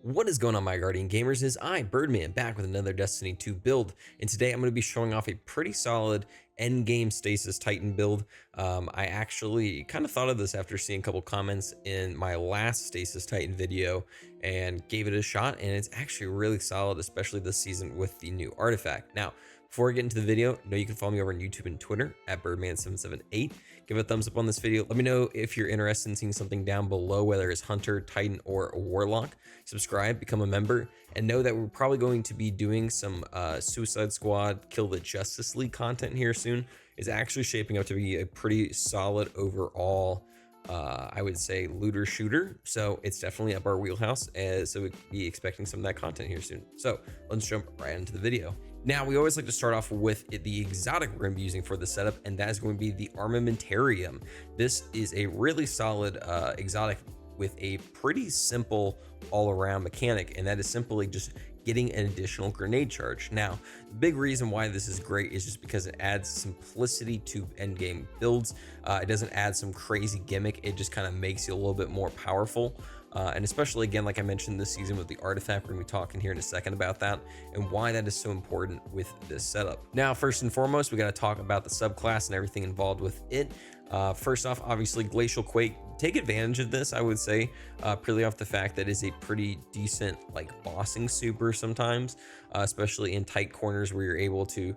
What is going on, my Guardian Gamers? Is I, Birdman, back with another Destiny 2 build, and today I'm going to be showing off a pretty solid endgame Stasis Titan build. I actually kind of thought of this after seeing a couple comments in my last Stasis Titan video and gave it a shot, and it's actually really solid, especially this season with the new artifact. Now, before I get into the video, know you can follow me over on YouTube and Twitter at Birdman778. Give a thumbs up on this video. Let me know if you're interested in seeing something down below, whether it's Hunter, Titan, or a Warlock. Subscribe, become a member, and know that we're probably going to be doing some Suicide Squad, Kill the Justice League content here soon. It's actually shaping up to be a pretty solid overall, I would say, looter shooter. So it's definitely up our wheelhouse, so we'd be expecting some of that content here soon. So let's jump right into the video. Now, we always like to start off with the exotic we're going to be using for the setup, and that is going to be the Armamentarium. This is a really solid exotic with a pretty simple all-around mechanic, and that is simply just getting an additional grenade charge. Now, the big reason why this is great is just because it adds simplicity to endgame builds. It doesn't add some crazy gimmick. It just kind of makes you a little bit more powerful. And especially, again, like I mentioned this season with the artifact, we're going to be talking here in a second about that and why that is so important with this setup. Now, first and foremost, we got to talk about the subclass and everything involved with it. First off, obviously, Glacial Quake. Take advantage of this, I would say, purely off the fact that it's a pretty decent bossing super sometimes, especially in tight corners where you're able to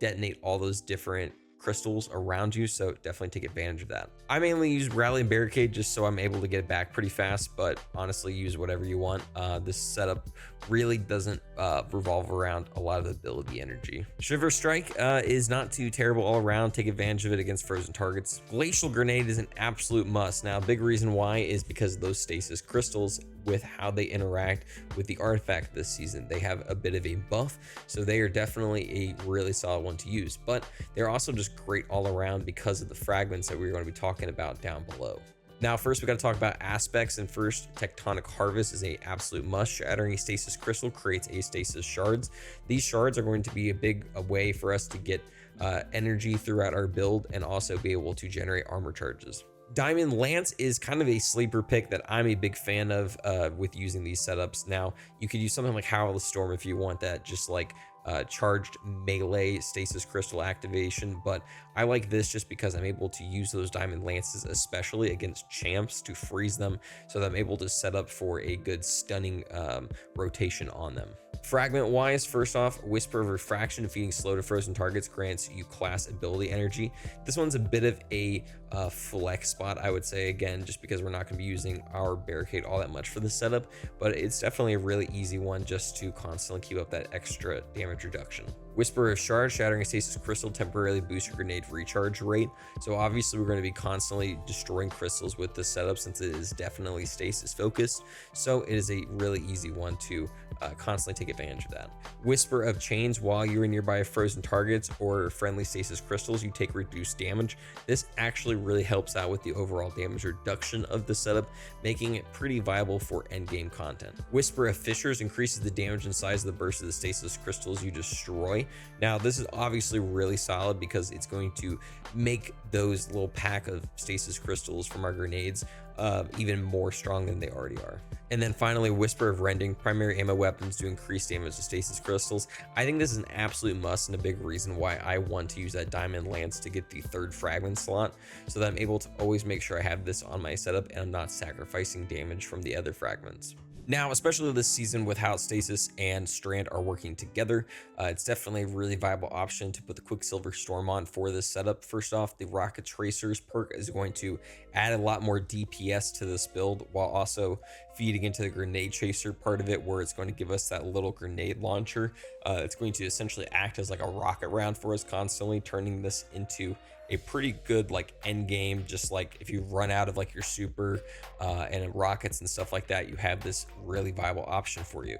detonate all those different crystals around you, so definitely take advantage of that. I mainly use Rally and Barricade just so I'm able to get it back pretty fast, but honestly, use whatever you want. This setup really doesn't revolve around a lot of ability energy. Shiver Strike is not too terrible all around. Take advantage of it against frozen targets. Glacial Grenade is an absolute must. Now, a big reason why is because of those stasis crystals with how they interact with the artifact this season. They have a bit of a buff, so they are definitely a really solid one to use, but they're also just great all around because of the fragments that we're going to be talking about down below. Now, first we got to talk about aspects, and first, Tectonic Harvest is a absolute must. Shattering a stasis crystal creates a stasis shards. These shards are going to be a way for us to get energy throughout our build and also be able to generate armor charges. Diamond Lance is kind of a sleeper pick that I'm a big fan of with using these setups. Now, you could use something like Howl of the Storm if you want that, just charged melee stasis crystal activation, but I like this just because I'm able to use those diamond lances, especially against champs, to freeze them so that I'm able to set up for a good stunning rotation on them. Fragment wise, first off, Whisper of Refraction, defeating slow to frozen targets grants you class ability energy. This one's a bit of a flex spot, I would say, again, just because we're not going to be using our barricade all that much for the setup, but it's definitely a really easy one just to constantly keep up that extra damage reduction. Whisper of Shard, shattering a stasis crystal temporarily boosts your grenade recharge rate. So obviously we're going to be constantly destroying crystals with this setup since it is definitely stasis focused. So it is a really easy one to constantly take advantage of that. Whisper of Chains, while you're nearby frozen targets or friendly stasis crystals, you take reduced damage. This actually really helps out with the overall damage reduction of the setup, making it pretty viable for endgame content. Whisper of Fissures increases the damage and size of the burst of the stasis crystals you destroy. Now, this is obviously really solid because it's going to make those little pack of stasis crystals from our grenades even more strong than they already are. And then finally, Whisper of Rending, primary ammo weapons to increase damage to stasis crystals. I think this is an absolute must and a big reason why I want to use that Diamond Lance to get the third fragment slot, so that I'm able to always make sure I have this on my setup and I'm not sacrificing damage from the other fragments. Now, especially this season with how Stasis and Strand are working together, it's definitely a really viable option to put the Quicksilver Storm on for this setup. First off, the Rocket Tracers perk is going to add a lot more DPS to this build while also feeding into the Grenade Chaser part of it, where it's going to give us that little grenade launcher. It's going to essentially act as like a rocket round for us constantly, turning this into a pretty good end game. Just like if you run out of your super and rockets and stuff like that, you have this really viable option for you.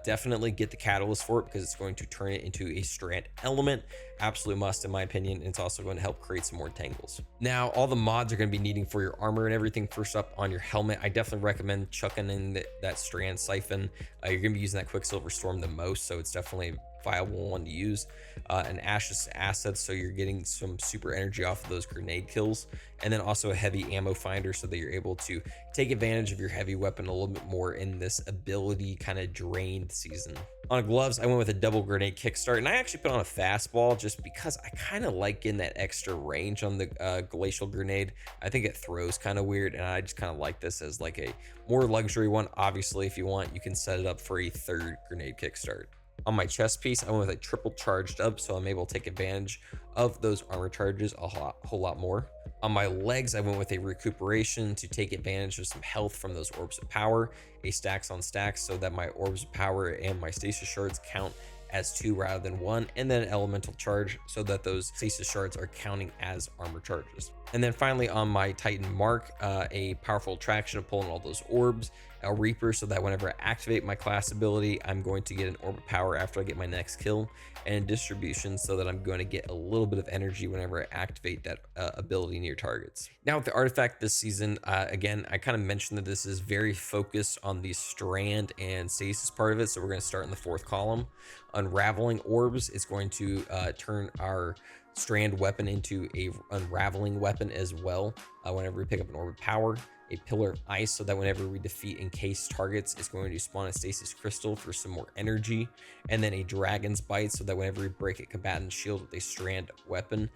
Definitely get the catalyst for it because it's going to turn it into a Strand element. Absolute must in my opinion, and it's also going to help create some more tangles. Now, all the mods you're going to be needing for your armor and everything. First up, on your helmet, I definitely recommend chucking in that Strand Siphon. You're going to be using that Quicksilver Storm the most, so it's definitely viable one to use. An Ashes asset, so you're getting some super energy off of those grenade kills, and then also a heavy ammo finder, so that you're able to take advantage of your heavy weapon a little bit more in this ability kind of drained season. On gloves, I went with a double grenade kickstart, and I actually put on a fastball just because I kind of like getting that extra range on the glacial grenade. I think it throws kind of weird, and I just kind of like this as like a more luxury one. Obviously, if you want, you can set it up for a third grenade kickstart. On my chest piece, I went with a triple charged up, so I'm able to take advantage of those armor charges a whole lot more. On my legs, I went with a recuperation to take advantage of some health from those orbs of power, a stacks on stacks, so that my orbs of power and my stasis shards count as 2 rather than 1, and then an elemental charge, so that those stasis shards are counting as armor charges. And then finally on my Titan mark, a powerful attraction of pulling all those orbs, a Reaper, so that whenever I activate my class ability, I'm going to get an orb of power after I get my next kill, and distribution, so that I'm going to get a little bit of energy whenever I activate that ability near targets. Now with the artifact this season, again, I kind of mentioned that this is very focused on the strand and stasis part of it, so we're going to start in the 4th column. Unraveling orbs is going to turn our strand weapon into a unraveling weapon as well whenever we pick up an orb of power. A pillar of ice, so that whenever we defeat encased targets, it's going to spawn a stasis crystal for some more energy. And then a dragon's bite, so that whenever we break a combatant's shield with a strand weapon,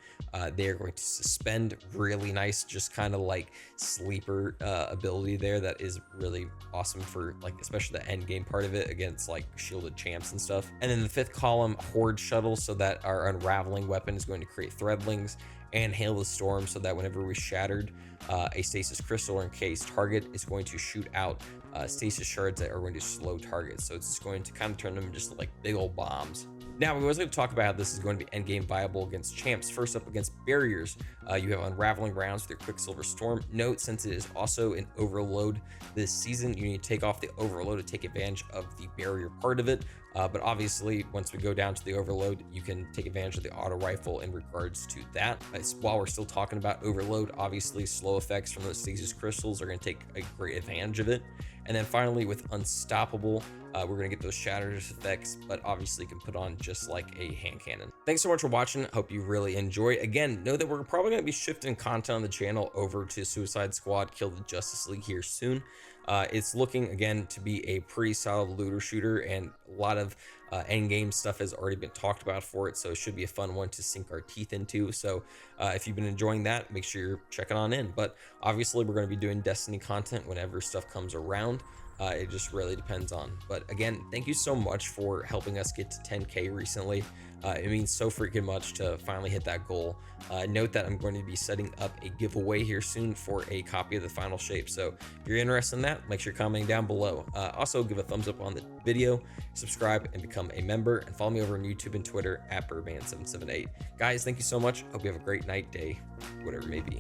they are going to suspend. Really nice, just kind of like sleeper ability there that is really awesome for like especially the end game part of it against like shielded champs and stuff. And then the 5th column, horde shuttle, so that our unraveling weapon is going to create threadlings, and hail the storm, so that whenever we shattered a stasis crystal or encased target, is going to shoot out stasis shards that are going to slow targets. So it's just going to kind of turn them into just like big old bombs. Now, we was going to talk about how this is going to be endgame viable against champs. First up, against barriers, you have unraveling rounds with your Quicksilver Storm. Note, since it is also an overload this season, you need to take off the overload to take advantage of the barrier part of it. But obviously, once we go down to the overload, you can take advantage of the auto rifle in regards to that. While we're still talking about overload, obviously slow effects from those stasis crystals are going to take a great advantage of it. And then finally, with Unstoppable, we're going to get those shatters effects, but obviously you can put on just like a hand cannon. Thanks so much for watching. Hope you really enjoy. Again, know that we're probably going to be shifting content on the channel over to Suicide Squad Kill the Justice League here soon. It's looking again to be a pretty solid looter shooter, and a lot of end game stuff has already been talked about for it, so it should be a fun one to sink our teeth into. So if you've been enjoying that, make sure you're checking on in. But obviously we're going to be doing Destiny content whenever stuff comes around. It just really depends on. But again, thank you so much for helping us get to 10K recently. It means so freaking much to finally hit that goal. Note that I'm going to be setting up a giveaway here soon for a copy of the final shape. So if you're interested in that, make sure you're commenting down below. Also, give a thumbs up on the video, subscribe, and become a member. And follow me over on YouTube and Twitter at Birdman778. Guys, thank you so much. Hope you have a great night, day, whatever it may be.